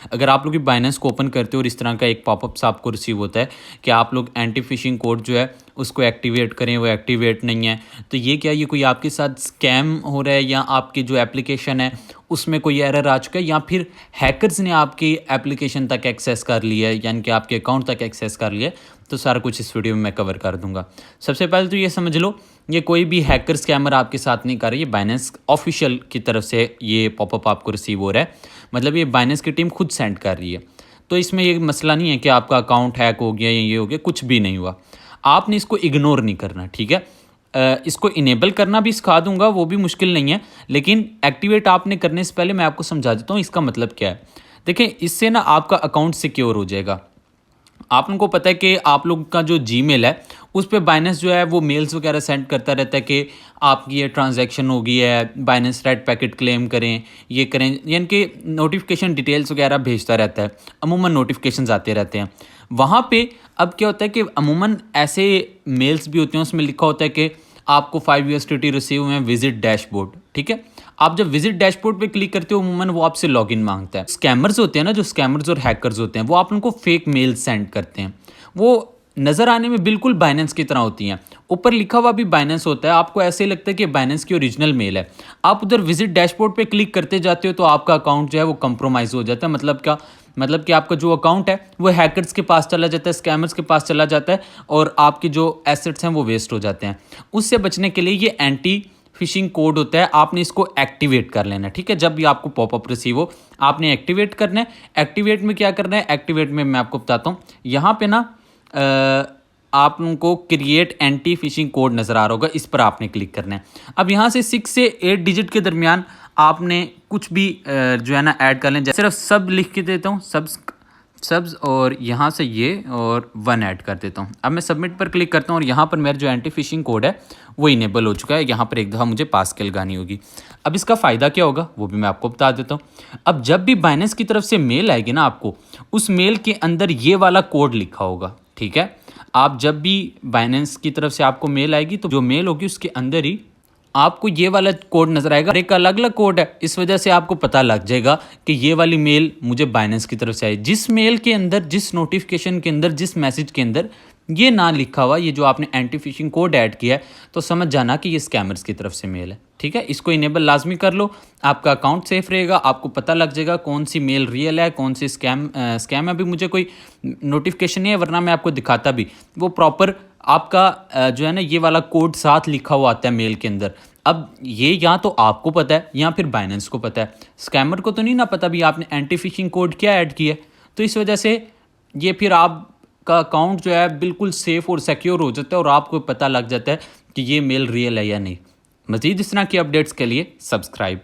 अगर आप लोग भी बाइनेंस को ओपन करते हो और इस तरह का एक पॉपअप्स आपको रिसीव होता है कि आप लोग एंटी फिशिंग कोड जो है उसको एक्टिवेट करें, वो एक्टिवेट नहीं है, तो ये क्या, ये कोई आपके साथ स्कैम हो रहा है या आपकी जो एप्लीकेशन है उसमें कोई एरर आ चुका है या फिर हैकर्स ने आपकी एप्लीकेशन तक एक्सेस कर लिया है, यानी कि आपके अकाउंट तक एक्सेस कर लिया है, तो सारा कुछ इस वीडियो में मैं कवर कर दूंगा। सबसे पहले तो ये समझ लो, ये कोई भी हैकर स्कैमर आपके साथ नहीं कर रही, ये बाइनेंस ऑफिशियल की तरफ से ये पॉपअप आपको रिसीव हो रहा है, मतलब ये बाइनेंस की टीम खुद सेंड कर रही है। तो इसमें ये मसला नहीं है कि आपका अकाउंट हैक हो गया या ये हो गया, कुछ भी नहीं हुआ। आपने इसको इग्नोर नहीं करना, ठीक है। इसको इनेबल करना भी सिखा दूंगा, वो भी मुश्किल नहीं है, लेकिन एक्टिवेट आपने करने से पहले मैं आपको समझा देता हूँ इसका मतलब क्या है। देखिए, इससे ना आपका अकाउंट सिक्योर हो जाएगा। आप लोगों को पता है कि आप लोग का जो जीमेल है उस पे बाइनेंस जो है वो मेल्स वगैरह सेंड करता रहता है कि आपकी ये ट्रांजैक्शन हो गई है, बाइनेंस रेड पैकेट क्लेम करें, ये करें, यानी कि नोटिफिकेशन डिटेल्स वगैरह भेजता रहता है। अमूमन नोटिफिकेशंस आते रहते हैं वहाँ पे। अब क्या होता है कि अमूमन ऐसे मेल्स भी होते हैं उसमें लिखा होता है कि आपको 5 USDT रिसीव हुए हैं, विजिट डैशबोर्ड, ठीक है। आप जब विजिट डैशबोर्ड पे क्लिक करते हो अमूमन वो आपसे लॉगिन मांगता है। स्कैमर्स होते हैं ना, जो स्कैमर्स और हैकर्स होते हैं, वो आप उनको फेक मेल सेंड करते हैं। वो नज़र आने में बिल्कुल बाइनेंस की तरह होती हैं, ऊपर लिखा हुआ भी बाइनेंस होता है, आपको ऐसे लगता है कि बाइनेंस की ओरिजिनल मेल है। आप उधर विजिट डैशबोर्ड पे क्लिक करते जाते हो तो आपका अकाउंट जो है वो कंप्रोमाइज़ हो जाता है। मतलब क्या, मतलब कि आपका जो अकाउंट है वो हैकर्स के पास चला जाता है, स्कैमर्स के पास चला जाता है, और आपके जो एसेट्स हैं वो वेस्ट हो जाते हैं। उससे बचने के लिए ये एंटी फिशिंग कोड होता है, आपने इसको एक्टिवेट कर लेना है, ठीक है। जब भी आपको पॉपअप रिसीव हो आपने एक्टिवेट करना है। एक्टिवेट में क्या करना है, एक्टिवेट में मैं आपको बताता हूँ। यहाँ पे ना आप लोगों को क्रिएट एंटी फिशिंग कोड नज़र आ रहा होगा, इस पर आपने क्लिक करना है। अब यहाँ से 6 से 8 डिजिट के दरमियान आपने कुछ भी जो है ना ऐड कर लें। सिर्फ सब लिख के देता हूँ, सब्स और यहाँ से ये और 1 ऐड कर देता हूँ। अब मैं सबमिट पर क्लिक करता हूँ और यहाँ पर मेरा जो एंटी फिशिंग कोड है वो इनेबल हो चुका है। यहाँ पर एक दफ़ा मुझे पास की लगानी होगी। अब इसका फ़ायदा क्या होगा वो भी मैं आपको बता देता हूँ। अब जब भी बाइनेंस की तरफ से मेल आएगी ना आपको, उस मेल के अंदर ये वाला कोड लिखा होगा, ठीक है। आप जब भी बाइनेंस की तरफ से आपको मेल आएगी तो जो मेल होगी उसके अंदर ही आपको ये वाला कोड नजर आएगा। एक अलग अलग कोड है, इस वजह से आपको पता लग जाएगा कि ये वाली मेल मुझे बाइनेंस की तरफ से आई। जिस मेल के अंदर, जिस नोटिफिकेशन के अंदर, जिस मैसेज के अंदर ये ना लिखा हुआ, ये जो आपने एंटी फिशिंग कोड ऐड किया है, तो समझ जाना कि ये स्कैमर्स की तरफ से मेल है, ठीक है। इसको इनेबल लाजमी कर लो, आपका अकाउंट सेफ रहेगा। आपको पता लग जाएगा कौन सी मेल रियल है, कौन सी स्कैम है। अभी मुझे कोई नोटिफिकेशन नहीं है, वरना मैं आपको दिखाता भी। वो प्रॉपर आपका जो है ना ये वाला कोड साथ लिखा हुआ आता है मेल के अंदर। अब ये या तो आपको पता है या फिर बाइनेंस को पता है, स्कैमर को तो नहीं ना पता भी आपने एंटी फिशिंग कोड क्या ऐड किया है। तो इस वजह से ये फिर आपका अकाउंट जो है बिल्कुल सेफ और सिक्योर हो जाता है और आपको पता लग जाता है कि ये मेल रियल है या नहीं। मज़ीद इस तरह की अपडेट्स के लिए सब्सक्राइब।